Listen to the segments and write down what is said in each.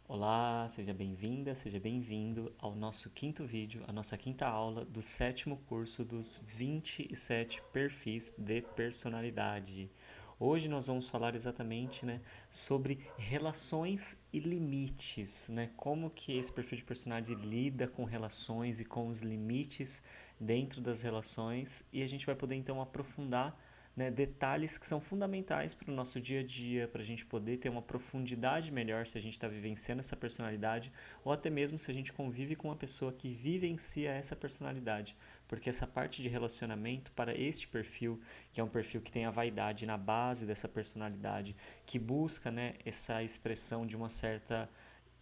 Olá, seja bem-vinda, seja bem-vindo ao nosso quinto vídeo, a nossa quinta aula do sétimo curso dos 27 perfis de personalidade. Hoje nós vamos falar exatamente, sobre relações e limites, como que esse perfil de personalidade lida com relações e com os limites dentro das relações, e a gente vai poder então aprofundar detalhes que são fundamentais para o nosso dia a dia, para a gente poder ter uma profundidade melhor se a gente está vivenciando essa personalidade, ou até mesmo se a gente convive com uma pessoa que vivencia essa personalidade. Porque essa parte de relacionamento para este perfil, que é um perfil que tem a vaidade na base dessa personalidade, que busca essa expressão de uma certa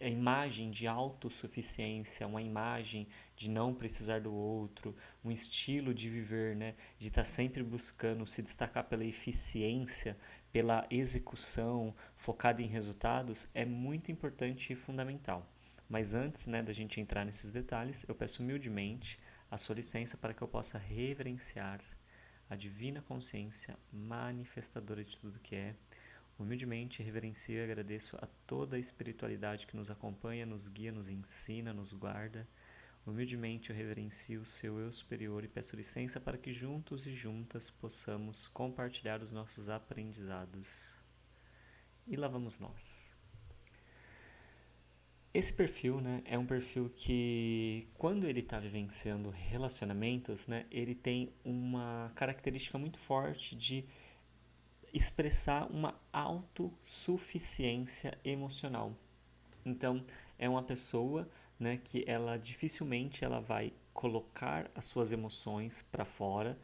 imagem de autossuficiência, uma imagem de não precisar do outro, um estilo de viver, de estar sempre buscando se destacar pela eficiência, pela execução, focada em resultados, é muito importante e fundamental. Mas antes, da gente entrar nesses detalhes, eu peço humildemente a sua licença para que eu possa reverenciar a divina consciência manifestadora de tudo que é. Humildemente reverencio e agradeço a toda a espiritualidade que nos acompanha, nos guia, nos ensina, nos guarda. Humildemente eu reverencio o seu eu superior e peço licença para que juntos e juntas possamos compartilhar os nossos aprendizados. E lá vamos nós. Esse perfil, é um perfil que, quando ele está vivenciando relacionamentos, ele tem uma característica muito forte de expressar uma autossuficiência emocional. Então, é uma pessoa, que ela dificilmente ela vai colocar as suas emoções para fora,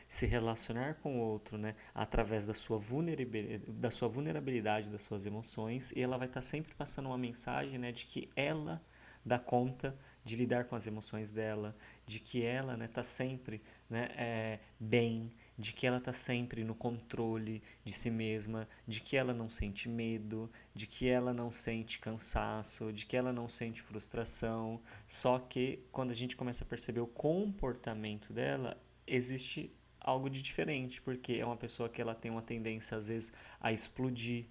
se relacionar com o outro, através da sua vulnerabilidade das suas emoções, e ela vai estar sempre passando uma mensagem, de que ela dá conta de lidar com as emoções dela, de que ela está sempre bem, de que ela está sempre no controle de si mesma, de que ela não sente medo, de que ela não sente cansaço, de que ela não sente frustração. Só que quando a gente começa a perceber o comportamento dela, existe algo de diferente, porque é uma pessoa que ela tem uma tendência às vezes a explodir,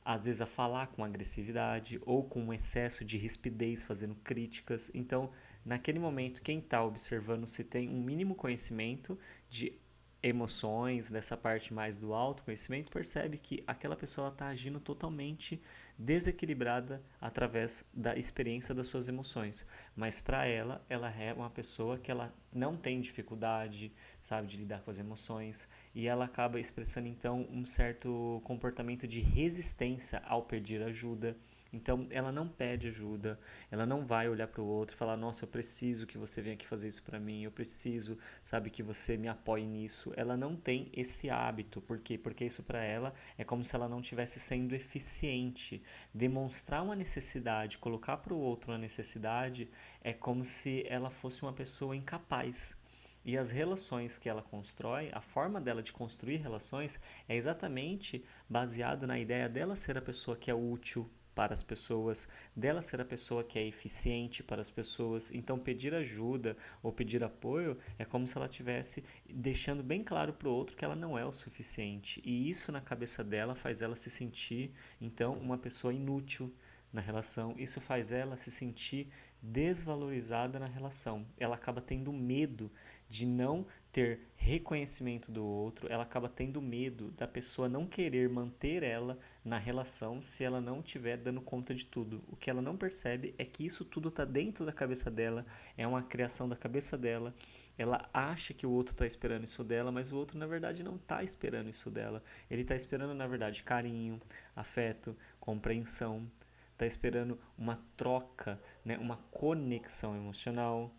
às vezes a falar com agressividade ou com um excesso de rispidez, fazendo críticas. Então, naquele momento, quem está observando, se tem um mínimo conhecimento de emoções, dessa parte mais do autoconhecimento, percebe que aquela pessoa está agindo totalmente desequilibrada através da experiência das suas emoções. Mas para ela é uma pessoa que ela não tem dificuldade, sabe, de lidar com as emoções, e ela acaba expressando então um certo comportamento de resistência ao pedir ajuda. Então ela não pede ajuda, ela não vai olhar para o outro e falar: nossa, eu preciso que você venha aqui fazer isso para mim, eu preciso, sabe, que você me apoie nisso. Ela não tem esse hábito. Por quê? Porque isso para ela é como se ela não estivesse sendo eficiente. Demonstrar uma necessidade, colocar para o outro uma necessidade, é como se ela fosse uma pessoa incapaz. E as relações que ela constrói, a forma dela de construir relações, é exatamente baseado na ideia dela ser a pessoa que é útil para as pessoas, dela ser a pessoa que é eficiente para as pessoas. Então, pedir ajuda ou pedir apoio é como se ela estivesse deixando bem claro para o outro que ela não é o suficiente. E isso na cabeça dela faz ela se sentir, então, uma pessoa inútil na relação. Isso faz ela se sentir desvalorizada na relação. Ela acaba tendo medo de não ter reconhecimento do outro, ela acaba tendo medo da pessoa não querer manter ela na relação se ela não estiver dando conta de tudo. O que ela não percebe é que isso tudo está dentro da cabeça dela, é uma criação da cabeça dela. Ela acha que o outro está esperando isso dela, mas o outro na verdade não está esperando isso dela. Ele está esperando na verdade carinho, afeto, compreensão, está esperando uma troca, uma conexão emocional.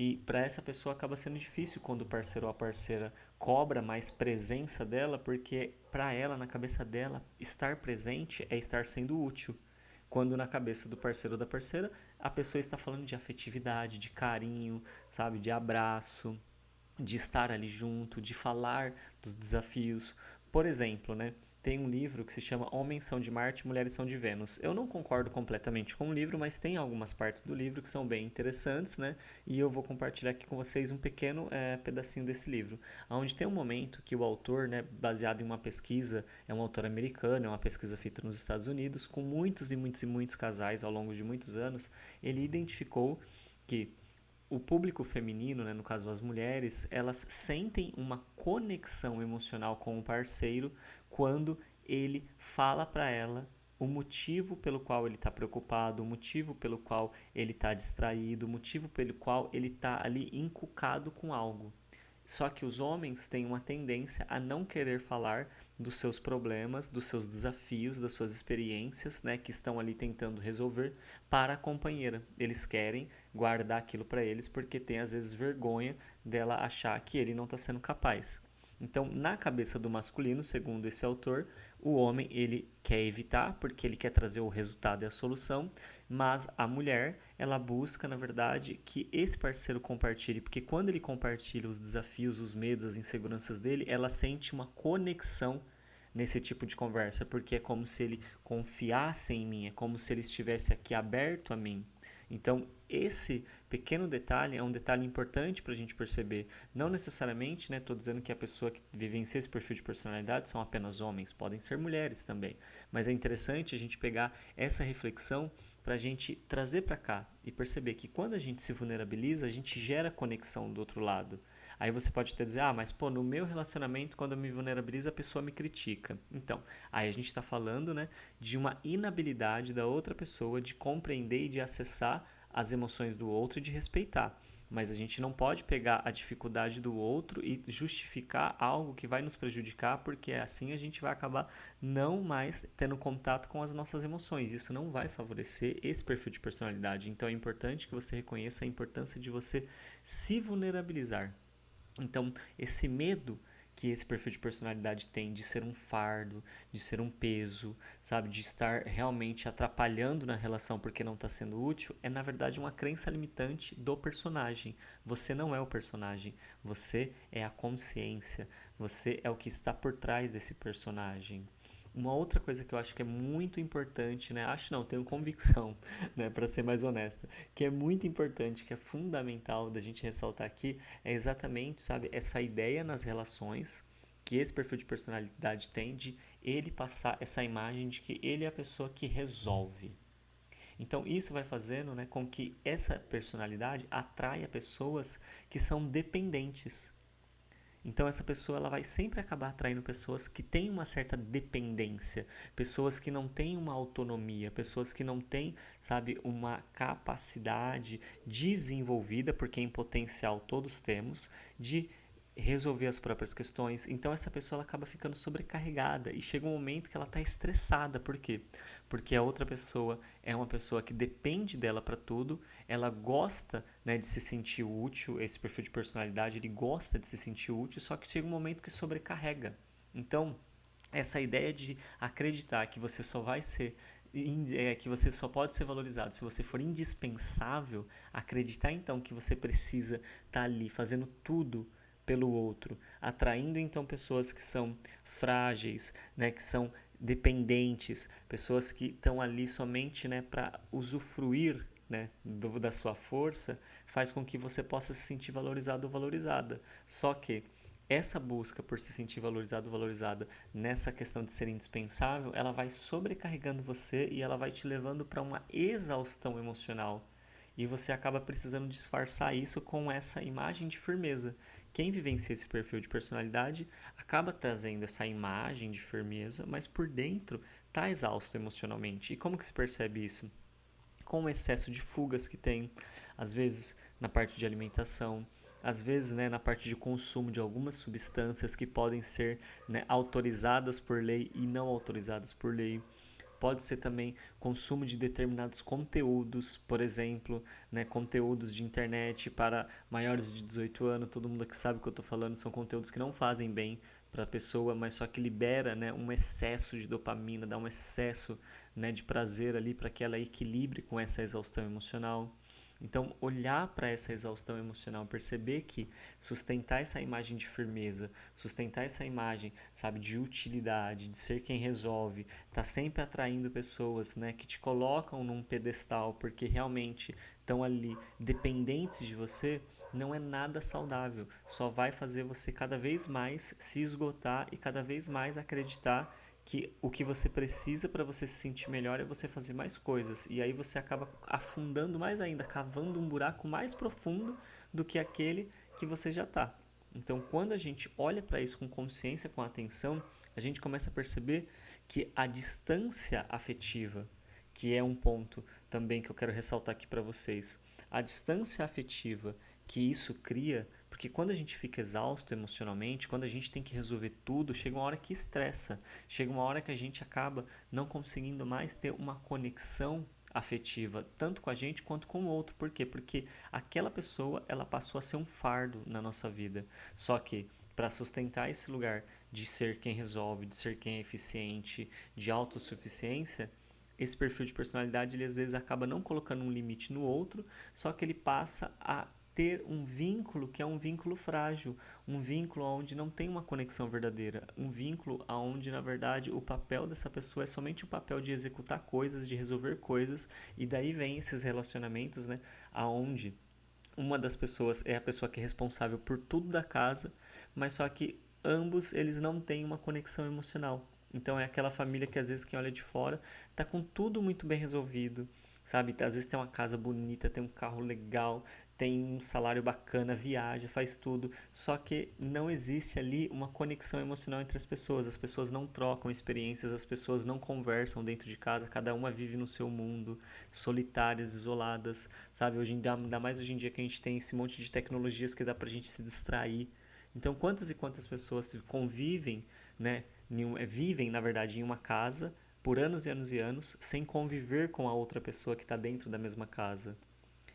E para essa pessoa acaba sendo difícil quando o parceiro ou a parceira cobra mais presença dela, porque para ela, na cabeça dela, estar presente é estar sendo útil. Quando na cabeça do parceiro ou da parceira, a pessoa está falando de afetividade, de carinho, sabe, de abraço, de estar ali junto, de falar dos desafios. Por exemplo, tem um livro que se chama Homens são de Marte, Mulheres são de Vênus. Eu não concordo completamente com o livro, mas tem algumas partes do livro que são bem interessantes, né? E eu vou compartilhar aqui com vocês um pequeno pedacinho desse livro, onde tem um momento que o autor, né, baseado em uma pesquisa, é um autor americano, é uma pesquisa feita nos Estados Unidos, com muitos e muitos e muitos casais ao longo de muitos anos, ele identificou que o público feminino, né, no caso as mulheres, elas sentem uma conexão emocional com o parceiro quando ele fala para ela o motivo pelo qual ele está preocupado, o motivo pelo qual ele está distraído, o motivo pelo qual ele está ali encucado com algo. Só que os homens têm uma tendência a não querer falar dos seus problemas, dos seus desafios, das suas experiências, né, que estão ali tentando resolver para a companheira. Eles querem guardar aquilo para eles porque tem às vezes vergonha dela achar que ele não está sendo capaz. Então, na cabeça do masculino, segundo esse autor, o homem ele quer evitar porque ele quer trazer o resultado e a solução, mas a mulher ela busca, na verdade, que esse parceiro compartilhe, porque quando ele compartilha os desafios, os medos, as inseguranças dele, ela sente uma conexão nesse tipo de conversa, porque é como se ele confiasse em mim, é como se ele estivesse aqui aberto a mim. Então, esse pequeno detalhe é um detalhe importante para a gente perceber. Não necessariamente, né, estou dizendo que a pessoa que vivencia esse perfil de personalidade são apenas homens, podem ser mulheres também. Mas é interessante a gente pegar essa reflexão para a gente trazer para cá e perceber que quando a gente se vulnerabiliza, a gente gera conexão do outro lado. Aí você pode até dizer, mas pô, no meu relacionamento, quando eu me vulnerabilizo, a pessoa me critica. Então, aí a gente está falando, né, de uma inabilidade da outra pessoa de compreender e de acessar as emoções do outro e de respeitar. Mas a gente não pode pegar a dificuldade do outro e justificar algo que vai nos prejudicar, porque assim a gente vai acabar não mais tendo contato com as nossas emoções. Isso não vai favorecer esse perfil de personalidade. Então é importante que você reconheça a importância de você se vulnerabilizar. Então, esse medo que esse perfil de personalidade tem de ser um fardo, de ser um peso, sabe, de estar realmente atrapalhando na relação porque não está sendo útil, é na verdade uma crença limitante do personagem. Você não é o personagem, você é a consciência, você é o que está por trás desse personagem. Uma outra coisa que eu acho que é muito importante, né? Acho não, tenho convicção, né, para ser mais honesta, que é muito importante, que é fundamental da gente ressaltar aqui, é exatamente, sabe, essa ideia nas relações que esse perfil de personalidade tem de ele passar essa imagem de que ele é a pessoa que resolve. Então isso vai fazendo, né, com que essa personalidade atraia pessoas que são dependentes. Então essa pessoa ela vai sempre acabar atraindo pessoas que têm uma certa dependência, pessoas que não têm uma autonomia, pessoas que não têm, sabe, uma capacidade desenvolvida, porque em potencial todos temos, de resolver as próprias questões. Então essa pessoa ela acaba ficando sobrecarregada e chega um momento que ela está estressada. Por quê? Porque a outra pessoa é uma pessoa que depende dela para tudo, ela gosta, né, de se sentir útil, esse perfil de personalidade, ele gosta de se sentir útil, só que chega um momento que sobrecarrega. Então, essa ideia de acreditar que você só vai ser que você só pode ser valorizado se você for indispensável, acreditar então que você precisa estar ali fazendo tudo pelo outro, atraindo então pessoas que são frágeis, né, que são dependentes, pessoas que estão ali somente, né, para usufruir, né, da sua força, faz com que você possa se sentir valorizado ou valorizada. Só que essa busca por se sentir valorizado ou valorizada nessa questão de ser indispensável, ela vai sobrecarregando você e ela vai te levando para uma exaustão emocional. E você acaba precisando disfarçar isso com essa imagem de firmeza. Quem vivencia esse perfil de personalidade acaba trazendo essa imagem de firmeza, mas por dentro está exausto emocionalmente. E como que se percebe isso? Com o excesso de fugas que tem, às vezes na parte de alimentação, às vezes, né, na parte de consumo de algumas substâncias que podem ser, né, autorizadas por lei e não autorizadas por lei. Pode ser também consumo de determinados conteúdos, por exemplo, né, conteúdos de internet para maiores de 18 anos. Todo mundo que sabe o que eu estou falando, são conteúdos que não fazem bem para a pessoa, mas só que libera, né, um excesso de dopamina, dá um excesso, né, de prazer ali para que ela equilibre com essa exaustão emocional. Então, olhar para essa exaustão emocional, perceber que sustentar essa imagem de firmeza, sustentar essa imagem, sabe, de utilidade, de ser quem resolve, tá sempre atraindo pessoas, né, que te colocam num pedestal porque realmente estão ali dependentes de você, não é nada saudável. Só vai fazer você cada vez mais se esgotar e cada vez mais acreditar que o que você precisa para você se sentir melhor é você fazer mais coisas. E aí você acaba afundando mais ainda, cavando um buraco mais profundo do que aquele que você já está. Então, quando a gente olha para isso com consciência, com atenção, a gente começa a perceber que a distância afetiva, que é um ponto também que eu quero ressaltar aqui para vocês, a distância afetiva que isso cria, porque quando a gente fica exausto emocionalmente, quando a gente tem que resolver tudo, chega uma hora que estressa, chega uma hora que a gente acaba não conseguindo mais ter uma conexão afetiva, tanto com a gente quanto com o outro. Por quê? Porque aquela pessoa, ela passou a ser um fardo na nossa vida. Só que para sustentar esse lugar de ser quem resolve, de ser quem é eficiente, de autossuficiência, esse perfil de personalidade ele às vezes acaba não colocando um limite no outro, só que ele passa a ter um vínculo que é um vínculo frágil, um vínculo onde não tem uma conexão verdadeira, um vínculo onde na verdade o papel dessa pessoa é somente o papel de executar coisas, de resolver coisas, e daí vem esses relacionamentos, né, aonde uma das pessoas é a pessoa que é responsável por tudo da casa, mas só que ambos eles não têm uma conexão emocional. Então é aquela família que às vezes quem olha de fora tá com tudo muito bem resolvido, sabe? Às vezes tem uma casa bonita, tem um carro legal, tem um salário bacana, viaja, faz tudo, só que não existe ali uma conexão emocional entre as pessoas não trocam experiências, as pessoas não conversam dentro de casa, cada uma vive no seu mundo, solitárias, isoladas, sabe? Hoje, ainda mais hoje em dia que a gente tem esse monte de tecnologias que dá pra gente se distrair. Então, quantas e quantas pessoas convivem, né? Vivem, na verdade, em uma casa por anos e anos e anos, sem conviver com a outra pessoa que está dentro da mesma casa.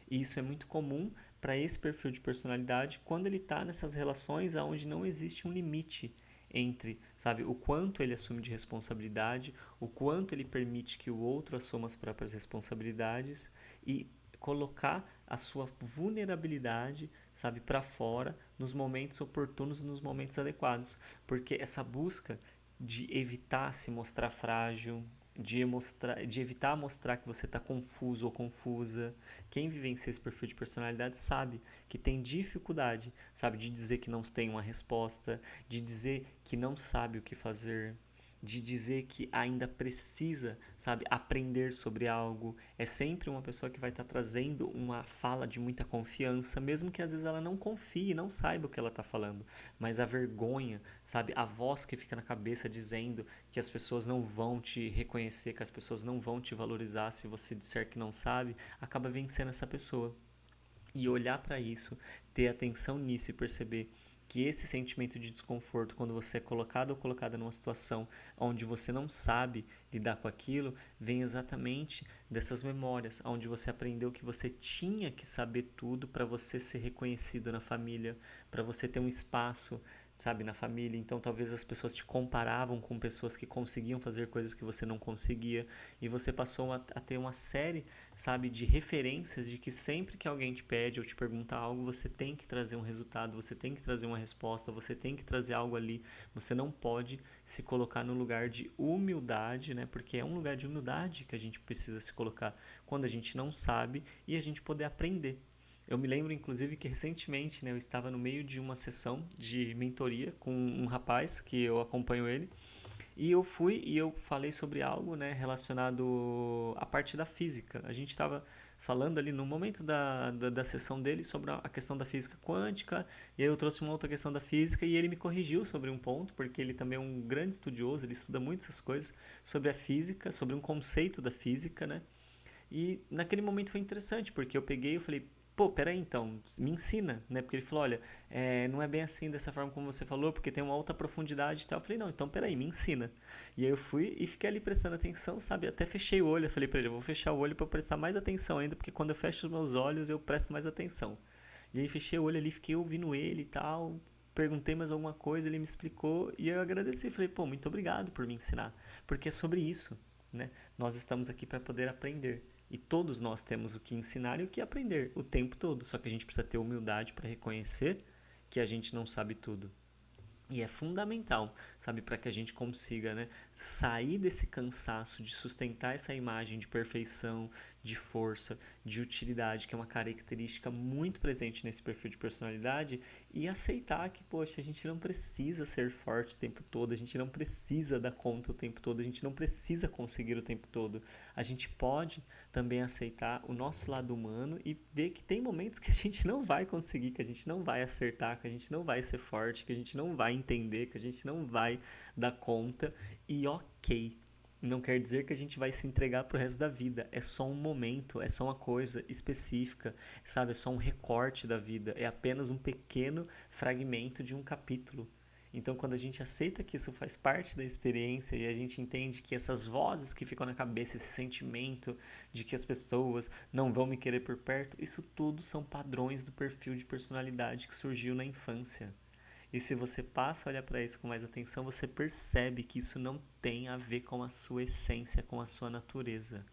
E isso é muito comum para esse perfil de personalidade quando ele está nessas relações onde não existe um limite entre, sabe, o quanto ele assume de responsabilidade, o quanto ele permite que o outro assuma as próprias responsabilidades e colocar a sua vulnerabilidade, sabe, para fora nos momentos oportunos, nos momentos adequados, porque essa busca de evitar se mostrar frágil, de evitar mostrar que você está confuso ou confusa. Quem vivencia esse perfil de personalidade sabe que tem dificuldade, sabe, de dizer que não tem uma resposta, de dizer que não sabe o que fazer, de dizer que ainda precisa, sabe, aprender sobre algo. É sempre uma pessoa que vai estar trazendo uma fala de muita confiança, mesmo que às vezes ela não confie, não saiba o que ela está falando. Mas a vergonha, sabe, a voz que fica na cabeça dizendo que as pessoas não vão te reconhecer, que as pessoas não vão te valorizar se você disser que não sabe, acaba vencendo essa pessoa. E olhar para isso, ter atenção nisso e perceber que esse sentimento de desconforto, quando você é colocado ou colocada numa situação onde você não sabe lidar com aquilo, vem exatamente dessas memórias, onde você aprendeu que você tinha que saber tudo para você ser reconhecido na família, para você ter um espaço, sabe, na família. Então talvez as pessoas te comparavam com pessoas que conseguiam fazer coisas que você não conseguia, e você passou a ter uma série, sabe, de referências de que sempre que alguém te pede ou te pergunta algo, você tem que trazer um resultado, você tem que trazer uma resposta, você tem que trazer algo ali. Você não pode se colocar no lugar de humildade, né? Porque é um lugar de humildade que a gente precisa se colocar quando a gente não sabe e a gente poder aprender. Eu me lembro, inclusive, que recentemente, né, eu estava no meio de uma sessão de mentoria com um rapaz que eu acompanho ele. E eu fui e eu falei sobre algo, né, relacionado à parte da física. A gente estava falando ali no momento da sessão dele sobre a questão da física quântica, e aí eu trouxe uma outra questão da física e ele me corrigiu sobre um ponto, porque ele também é um grande estudioso, ele estuda muito essas coisas sobre a física, sobre um conceito da física, né? E naquele momento foi interessante, porque eu peguei e falei, pô, peraí então, me ensina, né? Porque ele falou, olha, não é bem assim dessa forma como você falou, porque tem uma outra profundidade e tal. Eu falei, não, então peraí, me ensina. E aí eu fui e fiquei ali prestando atenção, sabe? Até fechei o olho, eu falei pra ele, eu vou fechar o olho pra prestar mais atenção ainda, porque quando eu fecho os meus olhos eu presto mais atenção. E aí fechei o olho ali, fiquei ouvindo ele e tal, perguntei mais alguma coisa, ele me explicou e eu agradeci, falei, pô, muito obrigado por me ensinar, porque é sobre isso, né? Nós estamos aqui para poder aprender. E todos nós temos o que ensinar e o que aprender o tempo todo. Só que a gente precisa ter humildade para reconhecer que a gente não sabe tudo. E é fundamental, sabe, para que a gente consiga, né, sair desse cansaço de sustentar essa imagem de perfeição, de força, de utilidade, que é uma característica muito presente nesse perfil de personalidade, e aceitar que, poxa, a gente não precisa ser forte o tempo todo, a gente não precisa dar conta o tempo todo, a gente não precisa conseguir o tempo todo. A gente pode também aceitar o nosso lado humano e ver que tem momentos que a gente não vai conseguir, que a gente não vai acertar, que a gente não vai ser forte, que a gente não vai entender, que a gente não vai dar conta, e ok. Não quer dizer que a gente vai se entregar pro resto da vida. É só um momento, é só uma coisa específica, sabe? É só um recorte da vida. É apenas um pequeno fragmento de um capítulo. Então, quando a gente aceita que isso faz parte da experiência e a gente entende que essas vozes que ficam na cabeça, esse sentimento de que as pessoas não vão me querer por perto, isso tudo são padrões do perfil de personalidade que surgiu na infância. E se você passa a olhar para isso com mais atenção, você percebe que isso não tem a ver com a sua essência, com a sua natureza.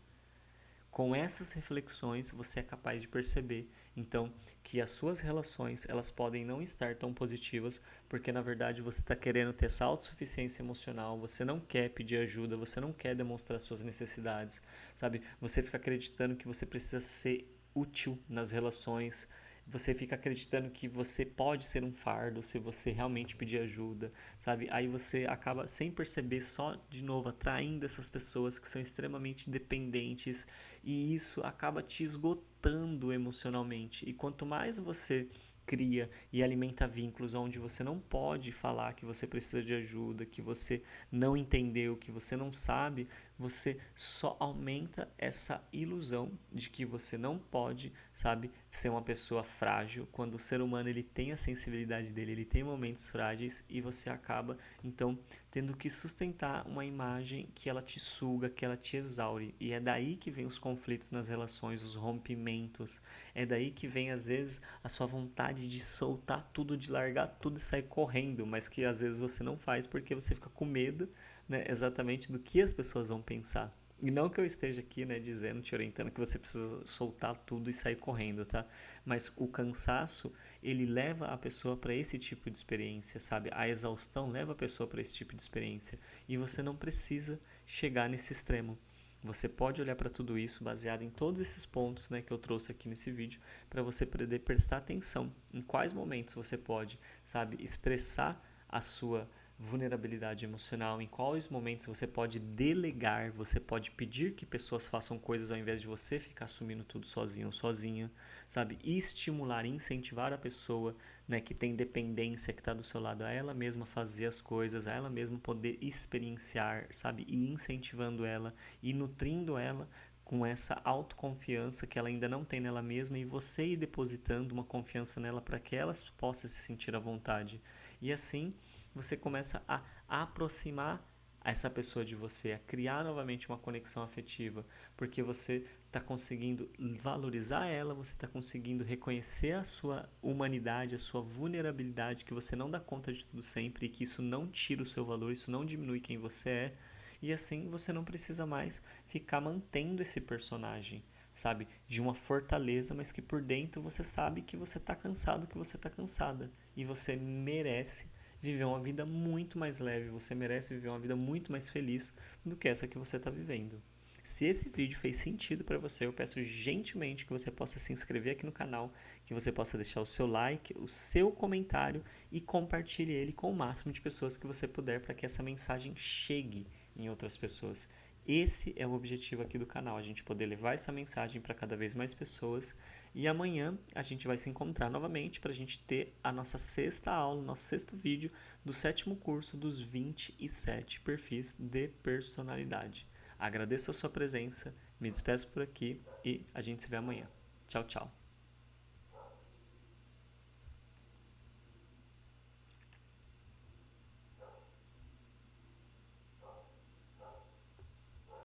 Com essas reflexões, você é capaz de perceber, então, que as suas relações, elas podem não estar tão positivas, porque na verdade você está querendo ter essa autossuficiência emocional, você não quer pedir ajuda, você não quer demonstrar suas necessidades, sabe? Você fica acreditando que você precisa ser útil nas relações, você fica acreditando que você pode ser um fardo se você realmente pedir ajuda, sabe? Aí você acaba sem perceber só de novo atraindo essas pessoas que são extremamente dependentes e isso acaba te esgotando emocionalmente. E quanto mais você cria e alimenta vínculos onde você não pode falar que você precisa de ajuda, que você não entendeu, que você não sabe, você só aumenta essa ilusão de que você não pode, sabe, ser uma pessoa frágil, quando o ser humano ele tem a sensibilidade dele, ele tem momentos frágeis e você acaba então tendo que sustentar uma imagem que ela te suga, que ela te exaure. E é daí que vem os conflitos nas relações, os rompimentos. É daí que vem às vezes a sua vontade de soltar tudo, de largar tudo e sair correndo, mas que às vezes você não faz porque você fica com medo, né, exatamente do que as pessoas vão pensar. E não que eu esteja aqui, né, dizendo, te orientando que você precisa soltar tudo e sair correndo, tá? Mas o cansaço, ele leva a pessoa para esse tipo de experiência, sabe? A exaustão leva a pessoa para esse tipo de experiência. E você não precisa chegar nesse extremo. Você pode olhar para tudo isso baseado em todos esses pontos, né, que eu trouxe aqui nesse vídeo, para você poder prestar atenção em quais momentos você pode, sabe, expressar a sua vulnerabilidade emocional, em quais momentos você pode delegar, você pode pedir que pessoas façam coisas ao invés de você ficar assumindo tudo sozinho ou sozinha, sabe? E estimular, incentivar a pessoa, né, que tem dependência, que está do seu lado, a ela mesma fazer as coisas, a ela mesma poder experienciar, sabe? E incentivando ela e nutrindo ela com essa autoconfiança que ela ainda não tem nela mesma e você ir depositando uma confiança nela para que ela possa se sentir à vontade. E assim você começa a aproximar essa pessoa de você, a criar novamente uma conexão afetiva, porque você está conseguindo valorizar ela, você está conseguindo reconhecer a sua humanidade, a sua vulnerabilidade, que você não dá conta de tudo sempre e que isso não tira o seu valor, isso não diminui quem você é, e assim você não precisa mais ficar mantendo esse personagem, sabe, de uma fortaleza, mas que por dentro você sabe que você está cansado, que você está cansada, e você merece viver uma vida muito mais leve, você merece viver uma vida muito mais feliz do que essa que você está vivendo. Se esse vídeo fez sentido para você, eu peço gentilmente que você possa se inscrever aqui no canal, que você possa deixar o seu like, o seu comentário e compartilhe ele com o máximo de pessoas que você puder para que essa mensagem chegue em outras pessoas. Esse é o objetivo aqui do canal, a gente poder levar essa mensagem para cada vez mais pessoas. E amanhã a gente vai se encontrar novamente para a gente ter a nossa sexta aula, nosso sexto vídeo do 7º curso dos 27 perfis de personalidade. Agradeço a sua presença, me despeço por aqui e a gente se vê amanhã. Tchau, tchau.